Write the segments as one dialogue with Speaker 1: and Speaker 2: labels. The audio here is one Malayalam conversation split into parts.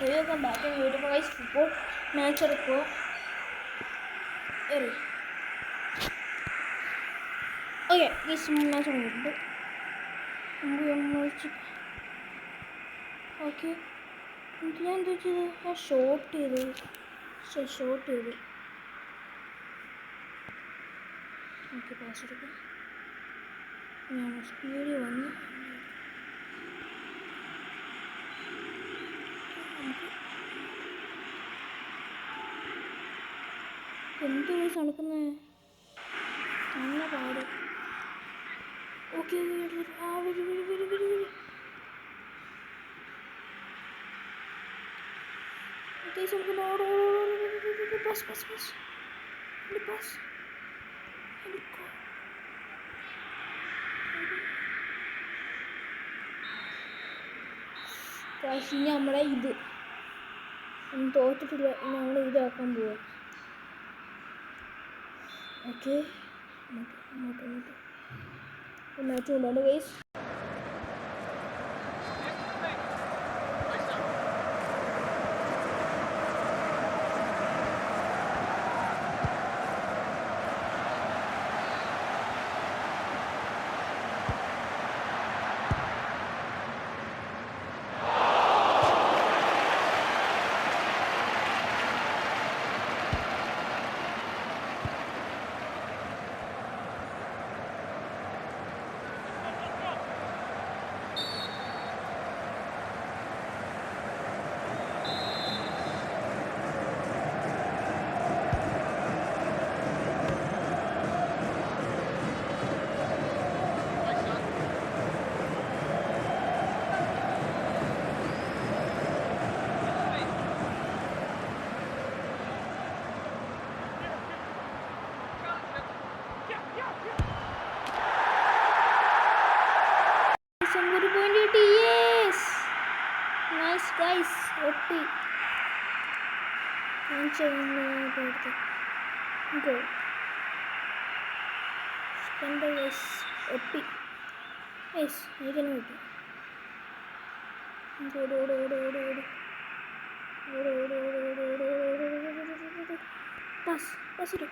Speaker 1: welcome back to YouTube guys. Football match എടുക്കുക. ഓക്കെ ഗൈസ് മാച്ച് തുടങ്ങിയിട്ടുണ്ട്. ഓക്കെ ഞാൻ എന്താ ചെയ്ത് ഷോട്ട് ചെയ്ത് ഓക്കെ പാസ് എടുക്കാം. ഞാൻ സ്പീഡിൽ വന്ന് എന്ത് വയസ്സ് നടക്കുന്നത് നല്ല പാട്. ഓക്കെ ഇനി നമ്മളെ ഇത് ഒന്നും തോറ്റിട്ടില്ല. നമ്മൾ ഇതാക്കാൻ പോവാ. ഓക്കെ മാച്ച് കൊണ്ടുണ്ട് guys. Guys, OP. Go. Spender is OP. Yes, I can do it. Pass it.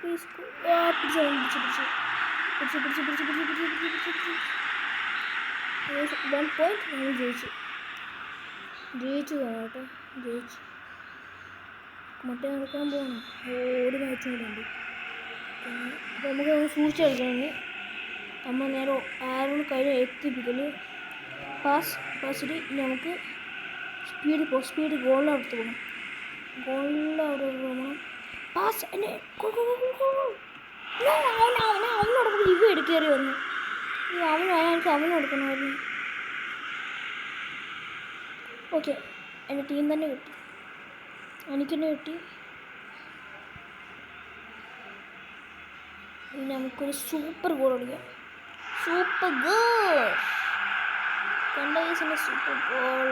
Speaker 1: Please go. Yes, 1 point. ജയിച്ചു കേട്ടോ. മറ്റേ നടക്കാൻ പോകണം. ഒരു മാച്ചും കൂടെ ഉണ്ട്. അപ്പോൾ നമുക്ക് സൂക്ഷിച്ച് കളിക്കണമെങ്കിൽ നമ്മൾ നേരെ ആരോട് കഴിഞ്ഞ് എത്തിപ്പിക്കൽ പാസിൽ നമുക്ക് സ്പീഡ് ഗോളിനടുത്ത് പോകണം. പാസ് അവനോടൊപ്പം ഇവ എടുക്കേറി വന്നു. അവനെടുക്കണമായിരുന്നു. ഓക്കെ, എൻ്റെ ടീം തന്നെ കിട്ടി, എനിക്കെന്നെ കിട്ടി. ഇനി നമുക്കൊരു സൂപ്പർ ഗോൾ അടിക്കാം. സൂപ്പർ ഗോൾ കണ്ടീസിൻ്റെ സൂപ്പർ ഗോൾ.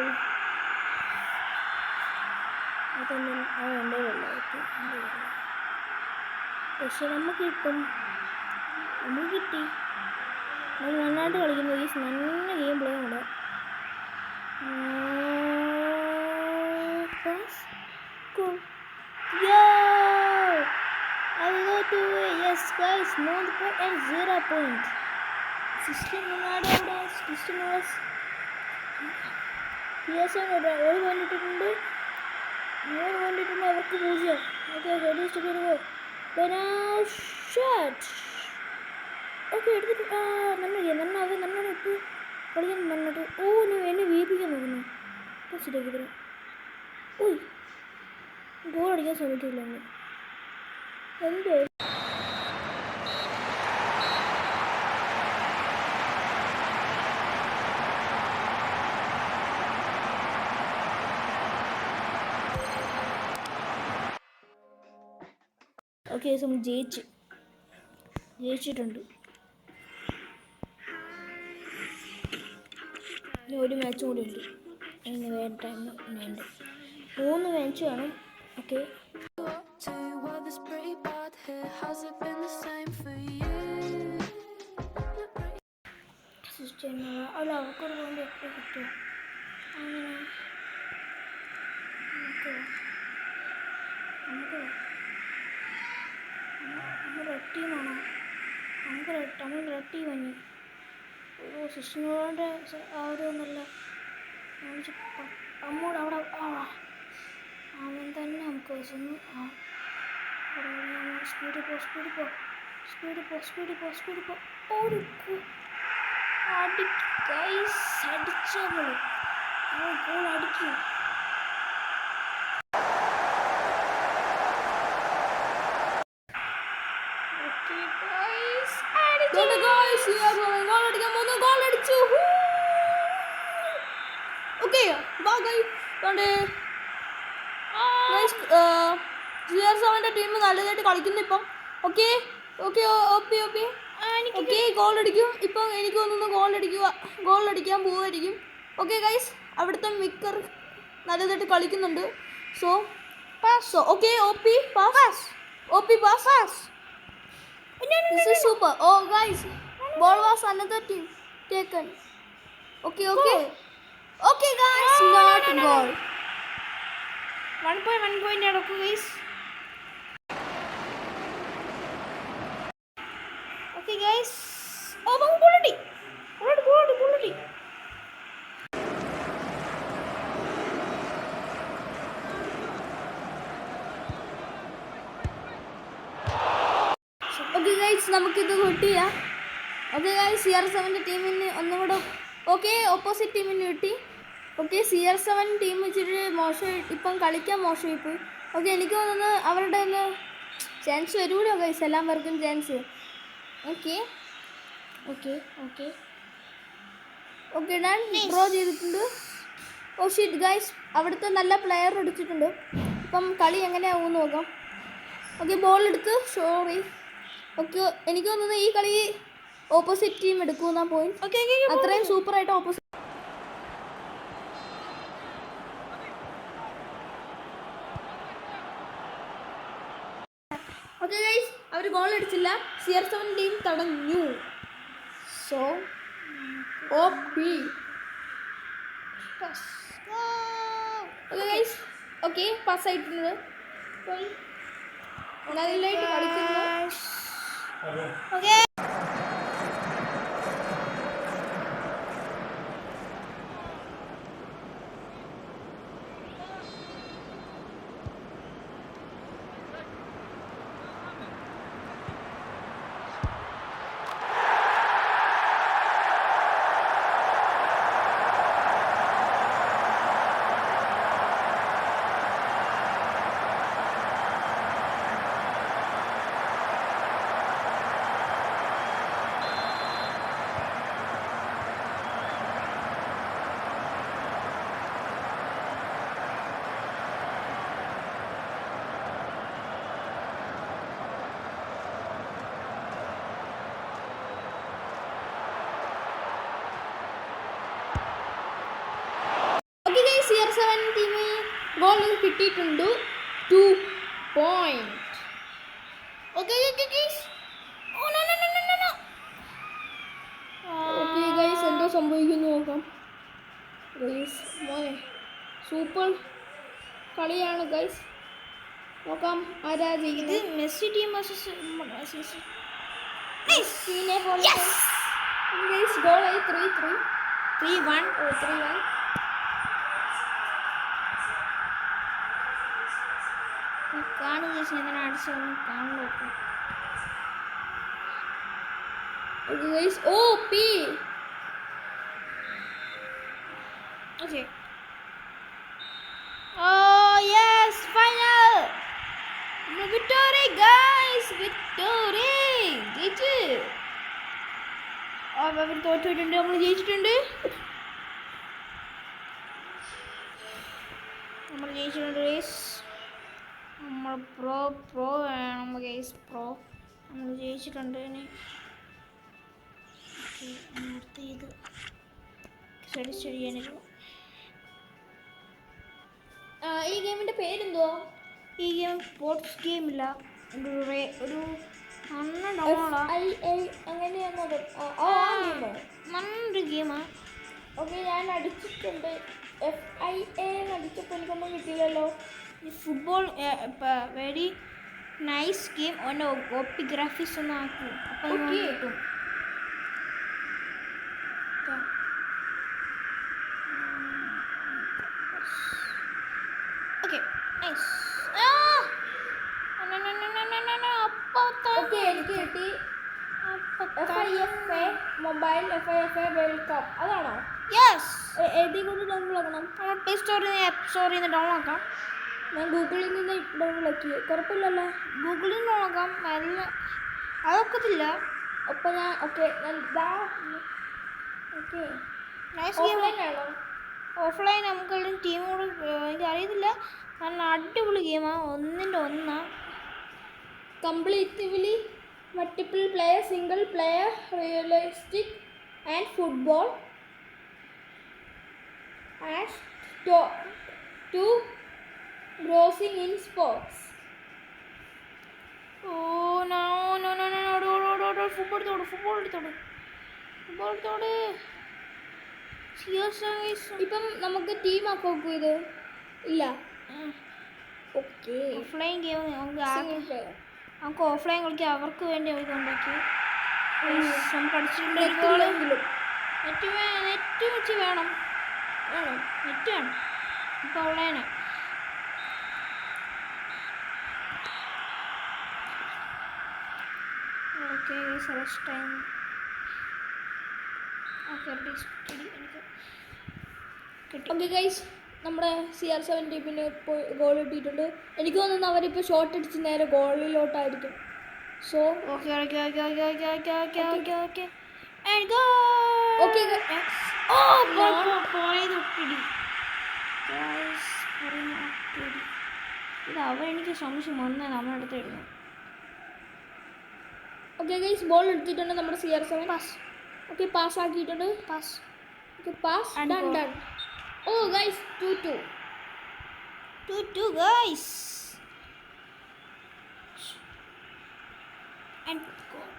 Speaker 1: അതൊന്നും എൻ്റെ പക്ഷെ നമുക്ക് കിട്ടി. നമ്മൾ നന്നായിട്ട് കളിക്കുന്ന ഈ നല്ല ഗെയിം പ്ലേ ഉണ്ട്. Cool. Yo! I go to yes guys, 3 point and 0 point. 16 hours. Yes, ഒരു വേണ്ടിയിട്ടുണ്ട്. 3 വേണ്ടിയിട്ടുണ്ട്. അവർക്ക് 0. Okay, ready to go. Shot. Okay, എടുത്തിട്ട് നന്നായി ഇട്ട് കളിക്കാൻ നന്നായിട്ട്. നീ എന്നെ വീപ്പിക്കാൻ നോക്കുന്നു. ശരിയാക്കി തരാം. ഗോൾ അടിക്കാൻ ശ്രമിക്കില്ല. എന്തോ ഓക്കെ, നമ്മൾ ജയിച്ചിട്ടുണ്ട്. ഇനി ഒരു മാച്ചും കൂടി ഉണ്ട്. അതിന് വേറെ ടൈം ഉണ്ട്. 3 മാച്ച് വേണം. ഓക്കെ, അല്ല അവർക്കൊരു കൊണ്ട് എപ്പോൾ കിട്ടും അങ്ങനെ ടീമാണോ? നമ്മൾ റെഡ് ടീം തന്നെ. ഒരു സിസ്റ്ററിൻ്റെ ആ ഒരു ഒന്നല്ല അമ്മോട് അവിടെ അവൻ തന്നെ നമുക്ക് വെച്ചൊന്ന് സ്പീഡിൽ പോ ഒരു അടിച്ചാൽ ഗോൾ അടിക്കും.
Speaker 2: ടീം നല്ലതായിട്ട് കളിക്കുന്നു ഇപ്പം. ഓക്കെ ഗോൾ അടിക്കും ഇപ്പം. എനിക്ക് തോന്നുന്നു ഗോൾ അടിക്കാൻ പോവായിരിക്കും. ഓക്കെ ഗൈസ്, അവിടുത്തെ മിക്കർ നല്ലതായിട്ട് കളിക്കുന്നുണ്ട്. So okay pass. This is super. Oh guys, ball was another team taken. Okay guys, not goal.
Speaker 1: 1 point നടക്കും ഗൈസ്. ഓക്കെ ഗൈസ്, ബോളടി.
Speaker 2: ഓക്കെ ഗൈസ്, നമുക്കിത് കിട്ടിയ. ഓക്കെ ഗൈസ്, CR7 ടീമിന് ഒന്നും കൂടെ ഓപ്പോസിറ്റ് ടീമിന് കിട്ടി. ഓക്കെ, CR7 ടീം ഇച്ചിരി മോശമായി, ഇപ്പം കളിക്കാൻ മോശമായി പോയി. ഓക്കെ, എനിക്ക് തോന്നുന്നു അവരുടെ ഒന്ന് ചാൻസ് വരുമല്ലോ ഗൈസ്, എല്ലാം പേർക്കും ചാൻസ്. ഓക്കെ ഞാൻ ഡ്രോ ചെയ്തിട്ടുണ്ട്. ഓ ഷിറ്റ് ഗൈസ്, അവിടുത്തെ നല്ല പ്ലെയർ അടിച്ചിട്ടുണ്ട്. ഇപ്പം കളി എങ്ങനെയാവുമെന്ന് നോക്കാം. ഓക്കെ, ബോൾ എടുത്ത് സോറി. ഓക്കെ, എനിക്ക് തോന്നുന്നു ഈ കളി ഓപ്പോസിറ്റ് ടീം എടുക്കുന്ന പോയിന്റ്. അത്രയും സൂപ്പറായിട്ട് ഓപ്പോസിറ്റ്. ഓക്കെ ഗൈസ്, അവർ ഗോൾ അടിച്ചില്ല. CR7 ടീം തടഞ്ഞു. സോ ഓക്കെ ഗൈസ്, പാസ്സായിട്ടുണ്ട്. നല്ലതായിട്ട് കളിക്കുന്നു.
Speaker 1: ഓക്കെ
Speaker 2: CR7 ടീമിന് ഗോൾ കിട്ടിയിട്ടുണ്ട്. 2 പോയിന്റ്. ഓക്കെ ഗൈസ്, എന്തോ സംഭവിക്കുന്നു നോക്കാം. ഗൈസ് മോനെ സൂപ്പർ കളിയാണ് ഗൈസ്. നോക്കാം ആരാ ചെയ്യുന്നത്.
Speaker 1: മെസ്സി ടീം
Speaker 2: ഗോളായി 3-1.
Speaker 1: കാണുക അടിച്ചു കാണുന്നു. Okay. Oh yes, final. Victory guys, victory. ജയിച്ചു. അവർ തോറ്റിട്ടുണ്ട്, നമ്മൾ ജയിച്ചിട്ടുണ്ട്. ഗൈസ്. നമ്മൾ പ്രോ വേണം ഗൈസ്. നമ്മൾ ജയിച്ചിട്ടുണ്ട്. ഇനി അടുത്ത ഇത് ചെയ്യാനില്ല.
Speaker 2: ഈ ഗെയിമിന്റെ പേരെന്തോ?
Speaker 1: ഈ ഗെയിം സ്പോർട്സ് ഗെയിമില്ല, ഒരു നല്ലൊരു ഗെയിമാണ്.
Speaker 2: ഓക്കെ, ഞാൻ അടിച്ചിട്ടുണ്ട്. FIA അടിച്ചപ്പോൾ എനിക്കൊന്നും കിട്ടിയില്ലല്ലോ.
Speaker 1: Football very nice game. ഓൻ്റെ കോപ്പി ഗ്രാഫിക്സ് ഒന്ന് ആക്കും, അപ്പം നമുക്ക്
Speaker 2: Okay.
Speaker 1: കിട്ടും. Okay nice.
Speaker 2: ഓക്കെ എനിക്ക് കിട്ടി FIFA mobile FIFA world cup അതാണോ?
Speaker 1: യെസ്.
Speaker 2: എഴുതി കൊണ്ട് ഡൗൺലോഡ് ആക്കണം.
Speaker 1: നമ്മൾ പ്ലേ സ്റ്റോറിൽ നിന്ന് ആപ്പ് സ്റ്റോറിൽ നിന്ന് ഡൗൺലോഡ് ആക്കാം.
Speaker 2: ഞാൻ ഗൂഗിളിൽ നിന്ന് ഡൗൺലോഡ് ആക്കി. കുഴപ്പമില്ലല്ലോ.
Speaker 1: ഗൂഗിളിൽ നിന്ന് നോക്കാം. അതൊക്കത്തില്ല.
Speaker 2: അപ്പം ഞാൻ ഓക്കെ ഞാൻ ഇതാ ഓക്കെ
Speaker 1: നൈസ് ഗെയിം.
Speaker 2: ഓഫ്ലൈൻ ആണോ?
Speaker 1: ഓഫ്ലൈൻ നമുക്ക് ടീം കൂടെ എനിക്ക് അറിയത്തില്ല. നല്ല അടിപൊളി ഗെയിമാണ്, ഒന്നിൻ്റെ ഒന്നാ.
Speaker 2: Completely multiple player, single player, realistic and football and to grossing in sports.
Speaker 1: Oh no no no no football എടുത്തോട്.
Speaker 2: ഇപ്പം നമുക്ക് ടീം ആക്കി നോക്കൂ. ഇത് ഇല്ല. Okay
Speaker 1: offline game
Speaker 2: single player.
Speaker 1: നമുക്ക് ഓഫ്ലൈൻ കളിക്കാം. അവർക്ക് വേണ്ടി അവർക്ക് ഉണ്ടാക്കി നമുക്ക് അടിച്ചിട്ടുണ്ട്.
Speaker 2: നെറ്റില്ലെങ്കിലും
Speaker 1: നെറ്റ് വെച്ച് വേണം. നെറ്റ് വേണം. ഇപ്പം ഓൺലൈനാണ്. Okay select time. ഓക്കെ എനിക്ക് കിട്ടി.
Speaker 2: ഓക്കെ ഗൈസ്, നമ്മുടെ CR7 ടീമിന് ഇപ്പോൾ ഗോൾ കിട്ടിയിട്ടുണ്ട്. എനിക്ക് തോന്നുന്നു അവരിപ്പോൾ ഷോട്ട് അടിച്ച് നേരെ ഗോളിലോട്ടായിരിക്കും. So
Speaker 1: okay okay okay okay okay okay okay okay okay
Speaker 2: okay
Speaker 1: പോയത് ഒപ്പിടി. ഇത് അവൻ എനിക്ക് സംശയം വന്നാൽ നമ്മുടെ അടുത്ത് ഇടുന്നു.
Speaker 2: ഓക്കെ ഗൈസ്, ബോൾ എടുത്തിട്ടുണ്ട് നമ്മുടെ CR7.
Speaker 1: പാസ്.
Speaker 2: ഓക്കെ പാസ് ആക്കിയിട്ടുണ്ട്.
Speaker 1: Pass.
Speaker 2: Okay pass
Speaker 1: And
Speaker 2: done
Speaker 1: goal.
Speaker 2: Done. Oh guys 2-2.
Speaker 1: 2-2 guys. And goal.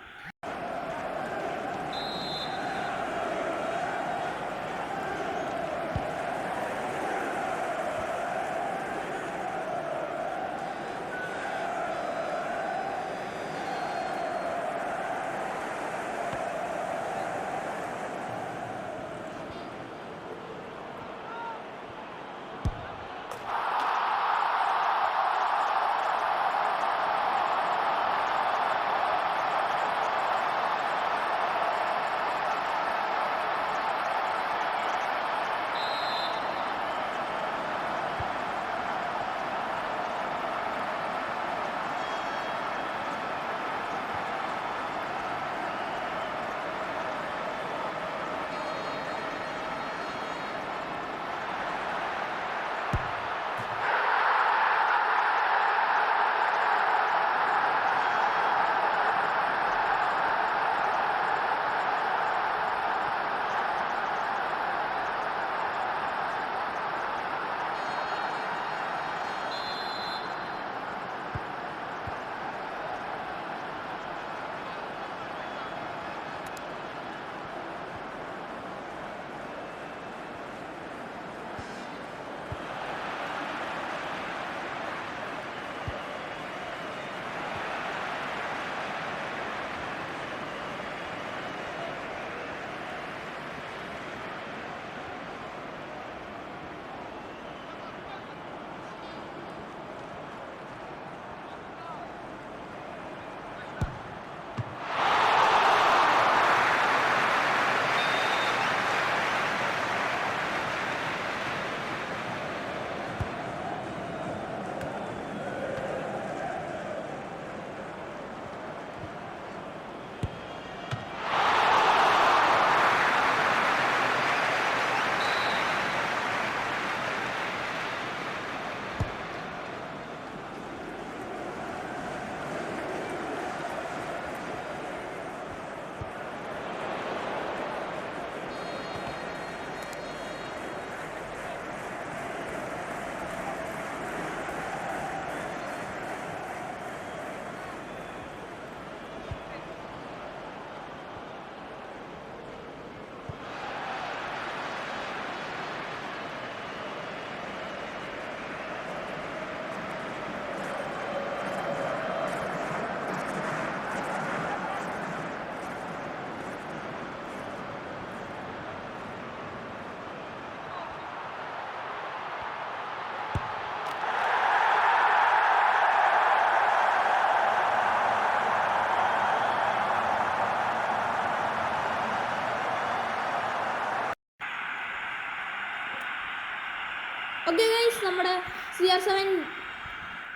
Speaker 2: Okay guys, നമ്മുടെ CR7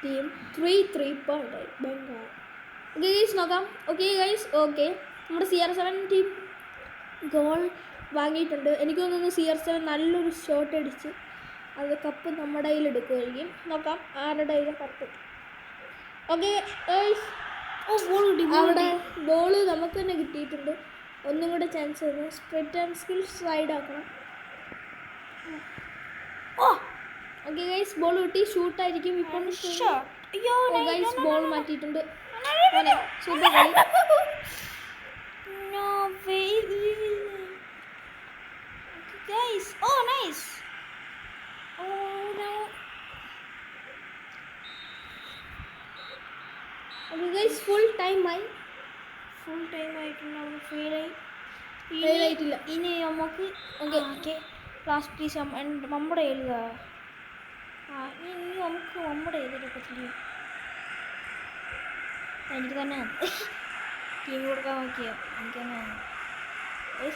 Speaker 2: team 3-3 Bengal. Okay guys, നോക്കാം. ഓക്കെ ഗൈസ്, ഓക്കെ നമ്മുടെ CR7 ടീം ഗോൾ വാങ്ങിയിട്ടുണ്ട്. എനിക്ക് തോന്നുന്നു CR7 നല്ലൊരു ഷോട്ട് അടിച്ച് അത് കപ്പ് നമ്മുടെ കയ്യിൽ എടുക്കുമായിരിക്കും. നോക്കാം ആരുടെ കയ്യിൽ കപ്പ്. ഓക്കെ ഗൈസ്, അവിടെ ബോൾ നമുക്ക് തന്നെ കിട്ടിയിട്ടുണ്ട്. ഒന്നും കൂടെ ചാൻസ് തന്നു. സ്പ്രിറ്റ് ആൻഡ് സ്കിൽ സൈഡ് ആക്കണം. ഓക്കെ ഗൈസ്, ബോൾ കിട്ടി. ഷൂട്ടായിരിക്കും ഇപ്പം. ഗൈസ്, ബോൾ മാറ്റിയിട്ടുണ്ട്. സൂപ്പർ കളി. ഫുൾ ടൈം ആയിട്ടുണ്ട്. നമ്മൾ ഫെയിൽ ആയിട്ടില്ല.
Speaker 1: ഇനി നമുക്ക് ഓക്കെ ലാസ്റ്റ് പീസ് നമ്മുടെ എഴുതുക. ഇനി നമുക്ക് നമ്മുടെ എഴുതിയെടുക്കത്തില്ല. എനിക്ക് തന്നെ ടീം കൊടുക്കാൻ നോക്കിയാൽ എനിക്ക് തന്നെ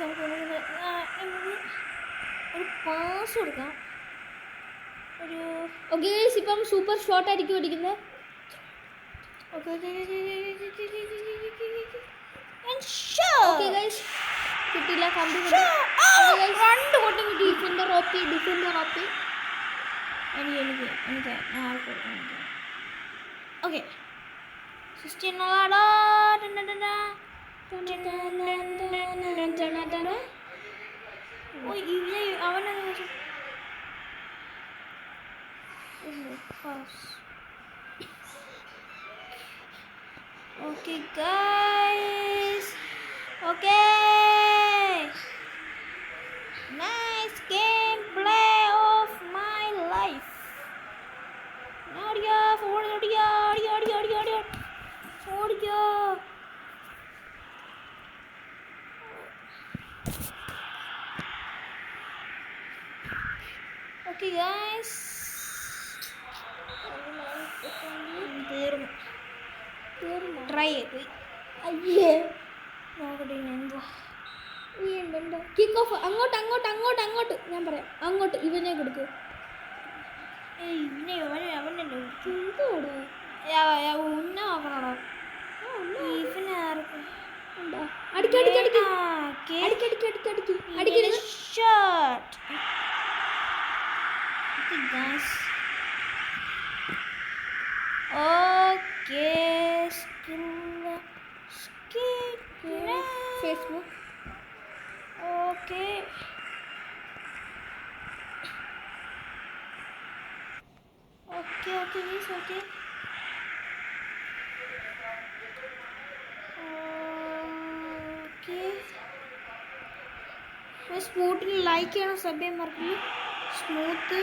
Speaker 1: നമുക്ക് ഒരു പാസ് കൊടുക്കാം. ഒരു
Speaker 2: ഓക്കെ ഗൈസ്, ഇപ്പം സൂപ്പർ ഷോട്ട് ആയിരിക്കും അടിക്കുന്നത്.
Speaker 1: ഓക്കെ
Speaker 2: ഗൈസ്, കിട്ടില്ല. കമ്പി
Speaker 1: രണ്ട് കൊണ്ടും കിട്ടി.
Speaker 2: Defender OP.
Speaker 1: എനിക്ക് okay Okay guys, okay, nice gameplay of my life. Odia. Okay guys, try it.
Speaker 2: അയ്യേ,
Speaker 1: നോക്കട്ടെ എന്തുവാ.
Speaker 2: Kick off. അങ്ങോട്ട് ഞാൻ പറയാം. അങ്ങോട്ട് ഇവനെ കൊടുക്ക്.
Speaker 1: അവൻ്റെ
Speaker 2: എന്തോടാ
Speaker 1: ഉന്ന നോക്കണോടാ. ഇവനെ
Speaker 2: അടിക്കരുത്.
Speaker 1: ഷോട്ട്. Okay
Speaker 2: Facebook.
Speaker 1: ഓക്കെ സ്മൂത്തിന് ലൈക്ക് ചെയ്യണം, സബ് ചെയ്യാൻ മറക്കില്ല. സ്മൂത്ത്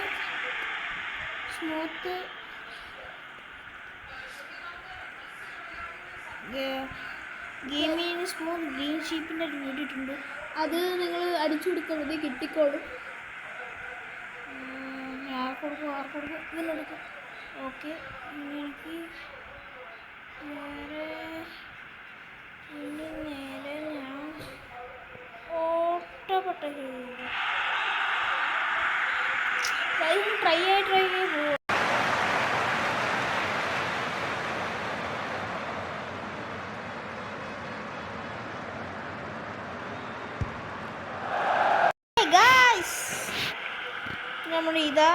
Speaker 1: ഗെയിമിങ് സ്മൂത്ത് ഗ്രീൻ ഷീപ്പിൻ്റെ ഒരു വീഡിയോ ഇട്ടുണ്ട്.
Speaker 2: അത് നിങ്ങൾ അടിച്ചു കൊടുക്കുന്നത് കിട്ടിക്കോളും.
Speaker 1: ആർക്കൊടുക്കും ഇതിനെടുക്കും. ഓക്കെ, എനിക്ക് നേരെ ഞാൻ ഓട്ടപ്പെട്ട ട്രൈ പോവാം. നമ്മുടെ ഇതാ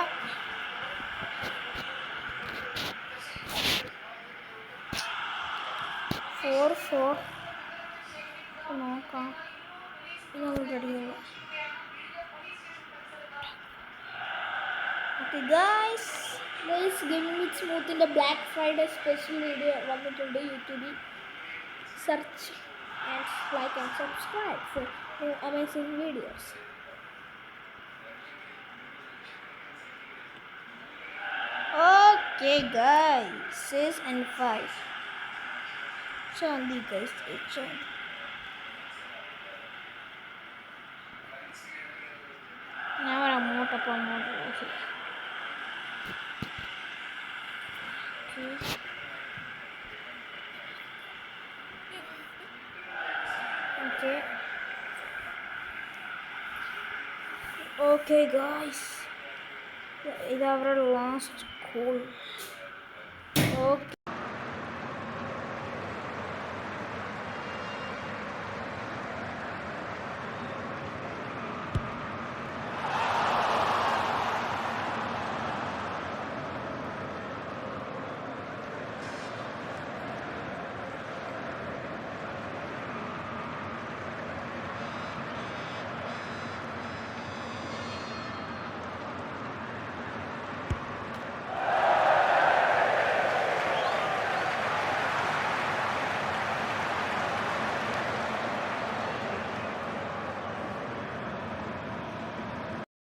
Speaker 1: ഫോർ നോക്കാം. ഇത് നമ്മൾ റെഡി ചെയ്യാം. ഓക്കെ ഗൈസ്,
Speaker 2: ഗെയിമിംഗ് വിത്ത് സ്മൂത്തിൻ്റെ ബ്ലാക്ക് ഫ്രൈഡേ സ്പെഷ്യൽ വീഡിയോ വന്നിട്ടുണ്ട് യൂട്യൂബിൽ. Search and like and subscribe for new amazing videos.
Speaker 1: Okay guys, 6 and 5. Chandi guys, Chandi. Now I'm more up on more. Okay. Okay guys. ഇത് അവരുടെ last goal. Okay,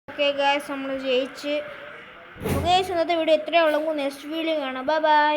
Speaker 1: okay guys, നമ്മൾ ജയിച്ച്. ഗായ്സ്, ഇന്നത്തെ വീഡിയോ ഇത്രയേ ഉള്ളൂ. നെക്സ്റ്റ് വീഡിയോ കാണാം. Bye bye.